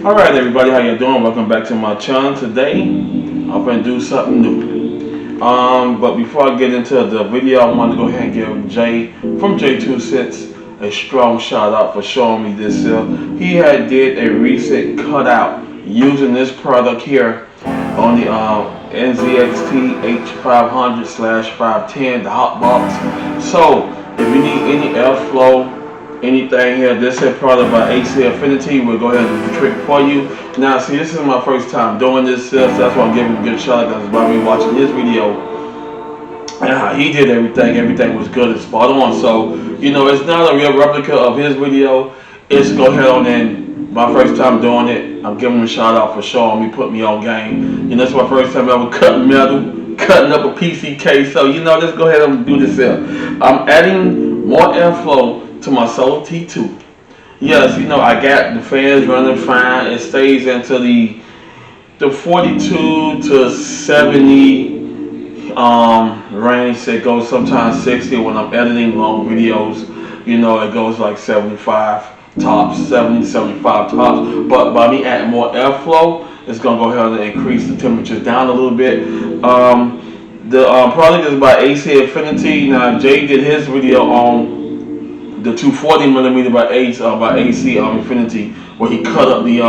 Alright everybody, how you doing? Welcome back to my channel. Today, I'm going to do something new. But before I get into the video, I want to go ahead and give Jay from Diypc a strong shout out for showing me this. He had did a recent cutout using this product here on the NZXT H500/510, the hot box. So, if you need any airflow, anything here, this is product by AC Affinity. We'll go ahead and do the trick for you. Now, see, this is my first time doing this, so that's why I'm giving him a good shot. That's by me watching his video and how he did everything. Everything was good and spot on. So, you know, it's not a real replica of his video. It's go ahead on and my first time doing it. I'm giving him a shout out for showing me, put me on game. You know, it's my first time ever cutting metal, cutting up a PC case. So, you know, let's go ahead and do this here. I'm adding more airflow to my Solo T2. Yes, you know, I got the fans running fine. It stays into the 42 to 70 range. It goes sometimes 60 when I'm editing long videos. You know, it goes like 75 tops, 70, 75 tops. But by me adding more airflow, it's gonna go ahead and increase the temperatures down a little bit. The product is by AC Affinity. Now, Jay did his video on the 240mm by AC Affinity, where he cut up the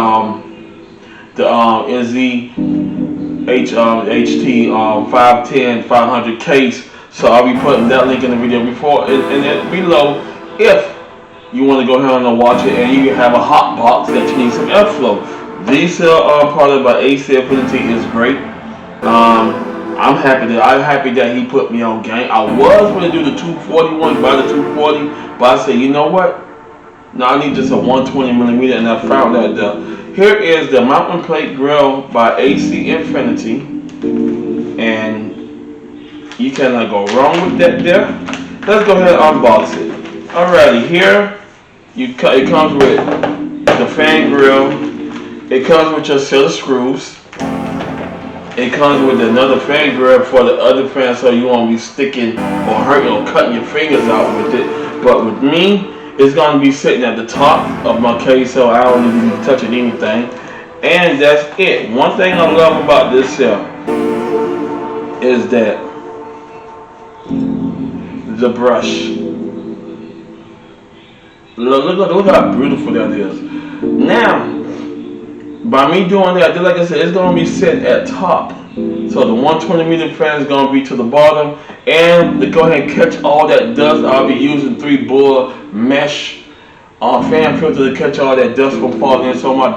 HT 510/500 case. So I'll be putting that link in the video before and then below if you want to go ahead and watch it and you have a hot box that you need some airflow. This product by AC Affinity is great. I'm happy that he put me on game. I was going to do the 241, buy the 240, but I said, you know what? No, I need just a 120mm, and I found that here is the mountain plate grill by AC Infinity, and you cannot go wrong with that there. Let's go ahead and unbox it. Alrighty, here it comes with the fan grill. It comes with your set of screws. It comes with another fan grab for the other fan, so you won't be sticking or hurting or cutting your fingers out with it. But with me, it's going to be sitting at the top of my case, so I don't need to be touching anything. And that's it. One thing I love about this here is that the brush. Look how beautiful that is. Now, by me doing that, just like I said, it's going to be set at top. So the 120mm fan is going to be to the bottom. And to go ahead and catch all that dust, I'll be using 3-bull mesh fan filter to catch all that dust from falling in. So my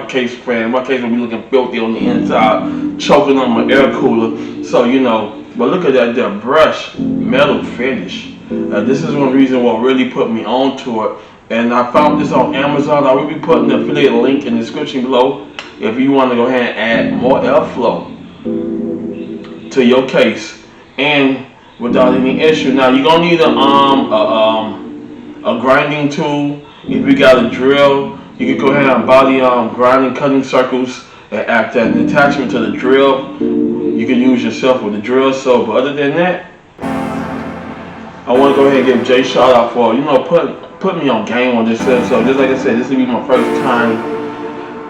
case will be looking filthy on the inside, choking on my air cooler. So, you know, but look at that brush metal finish. This is one reason what really put me onto it. And I found this on Amazon. I will be putting the affiliate link in the description below if you want to go ahead and add more airflow to your case and without any issue. Now you're gonna need a grinding tool. If you got a drill, you can go ahead and buy the grinding cutting circles and act as an attachment to the drill. You can use yourself with the drill. So, but other than that, I want to go ahead and give Jay a shout out for, you know, put me on game on this. So just like I said, this will be my first time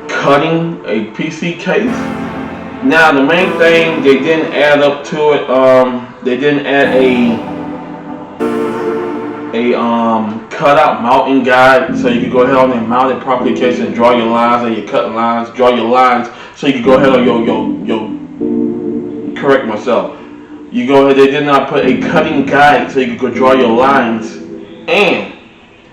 cutting a PC case. Now the main thing they didn't add up to it, they didn't add a cutout mounting guide, so you can go ahead on and mount it properly in case and draw your lines and your cutting lines, draw your lines, so you can go ahead on correct myself. You go ahead, they did not put a cutting guide so you can go draw your lines and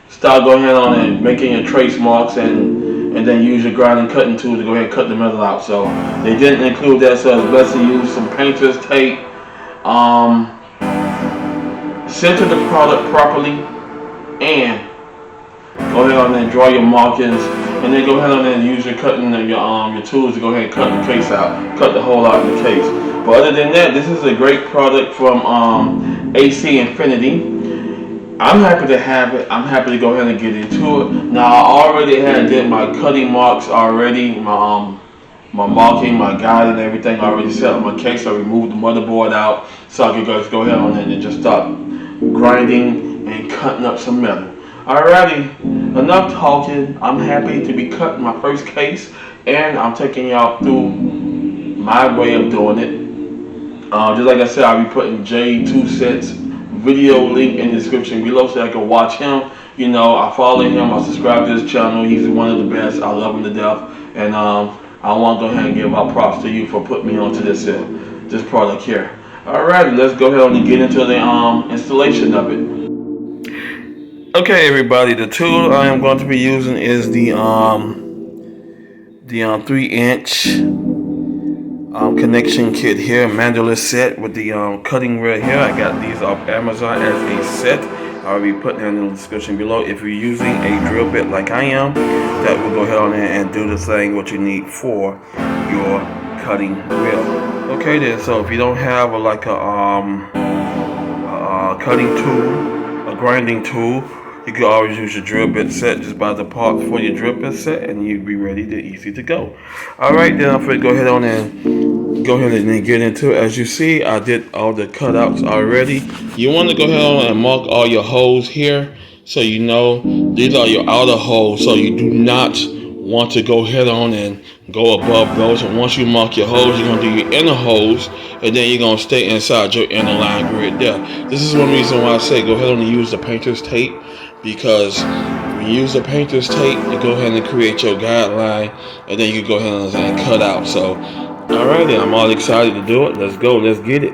start going ahead on and making your trace marks and then use your grinding cutting tool to go ahead and cut the metal out. So they didn't include that, so it's best to use some painter's tape. Center the product properly and go ahead on and draw your markings, and then go ahead on and use your cutting and your tools to go ahead and cut the case out, cut the hole out in the case. But other than that, this is a great product from AC Infinity. I'm happy to have it. I'm happy to go ahead and get into it. Now I already did my cutting marks already, my marking, my guide and everything already set on my case. I removed the motherboard out so I could go ahead on and just start grinding and cutting up some metal. Alrighty, enough talking. I'm happy to be cutting my first case. and I'm taking y'all through my way of doing it. Just like I said, I'll be putting J2Set's video link in the description below so I can watch him. You know, I follow him, I subscribe to his channel. He's one of the best. I love him to death. And I want to go ahead and give our props to you for putting me onto this product here. Alright, let's go ahead and get into the installation of it. Okay, everybody, the tool I am going to be using is the 3-inch connection kit here, mandolin set with the cutting rail here. I got these off Amazon as a set. I'll be putting it in the description below. If you're using a drill bit like I am, that will go ahead on there and do the thing what you need for your cutting rail. Okay then, so if you don't have a cutting tool, a grinding tool, you can always use your drill bit set. Just buy the parts for your drill bit set and you'll be ready to easy to go. Alright, then I'm going to go ahead and get into it. As you see, I did all the cutouts already. You want to go ahead and mark all your holes here so you know these are your outer holes, so you do not want to go ahead on and go above those. And once you mark your holes, you're going to do your inner holes, and then you're going to stay inside your inner line grid there. This is one reason why I say go ahead and use the painter's tape, because when you use the painter's tape, you go ahead and create your guideline, and then you can go ahead and cut out. So alright, then I'm all excited to do it. Let's go, let's get it.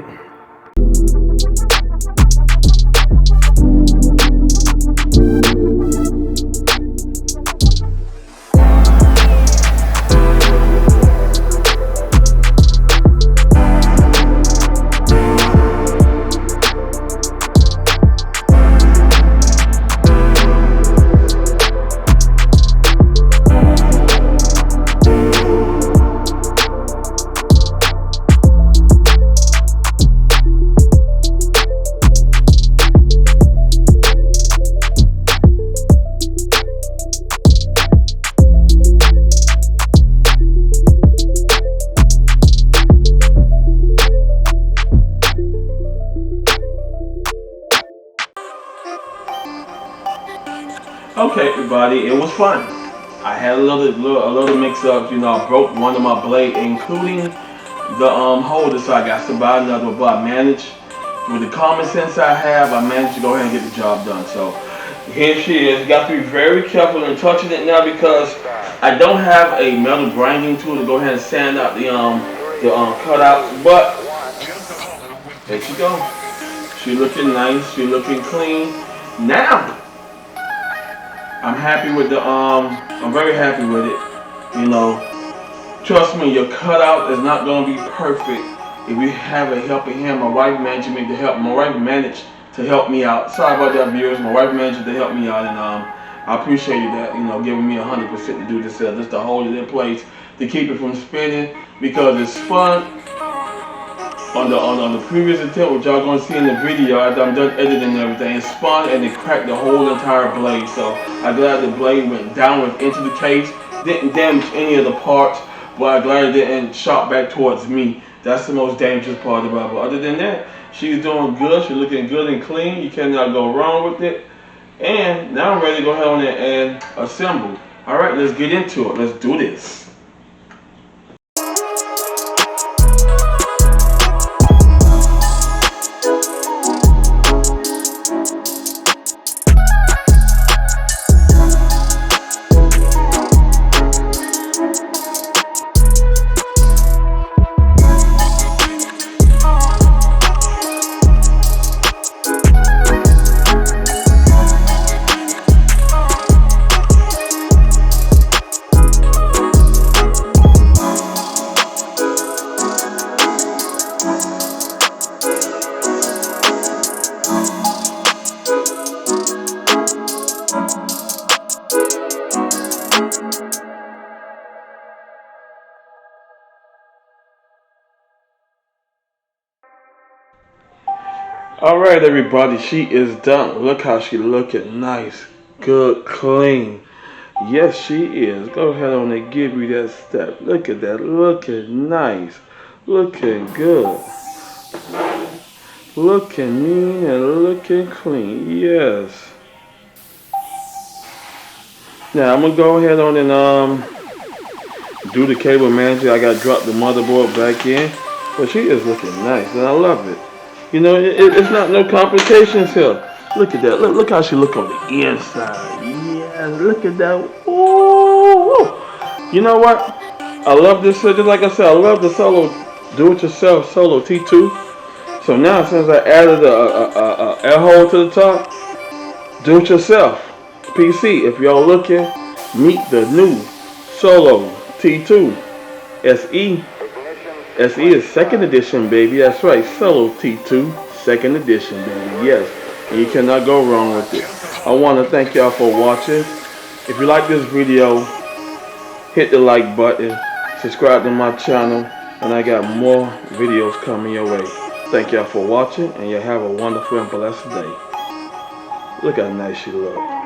Okay, everybody, it was fun. I had a little mix-up. You know, I broke one of my blade, including the holder, so I got to buy another. But I managed, with the common sense I have, I managed to go ahead and get the job done. So here she is. You got to be very careful in touching it now because I don't have a metal grinding tool to go ahead and sand out the cutouts. But there she go. She looking nice. She looking clean. Now I'm happy with I'm very happy with it. You know, trust me, your cutout is not going to be perfect if you have a helping hand. My wife managed to to help me out. Sorry about that, viewers. My wife managed to help me out, and I appreciated that, you know, giving me 100% to do this, just to hold it in place, to keep it from spinning, because it's fun. On the previous attempt, which y'all gonna see in the video after I'm done editing and everything, it spun and it cracked the whole entire blade. So I'm glad the blade went downward into the case, didn't damage any of the parts, but I'm glad it didn't shot back towards me. That's the most dangerous part about it. But other than that, she's doing good. She's looking good and clean. You cannot go wrong with it. And now I'm ready to go ahead on and assemble. All right, let's get into it. Let's do this. Alright, everybody, she is done. Look how she looking nice, good, clean. Yes, she is. Go ahead on and give me that step. Look at that, looking nice, looking good, looking mean and looking clean. Yes. Now I'm gonna go ahead on and do the cable manager. I got to drop the motherboard back in. But she is looking nice, and I love it. You know, it's not no complications here. Look at that. Look how she look on the inside. Yeah, look at that. Ooh. You know what? I love this. Just like I said, I love the solo, do-it-yourself solo T2. So now, since I added a air hole to the top, do-it-yourself PC. If y'all looking, meet the new solo T2 SE. SE is second edition, baby. That's right, solo T2 second edition, baby. Yes, and you cannot go wrong with it. I want to thank y'all for watching. If you like this video, hit the like button, subscribe to my channel, and I got more videos coming your way. Thank y'all for watching, and you have a wonderful and blessed day. Look how nice she looks.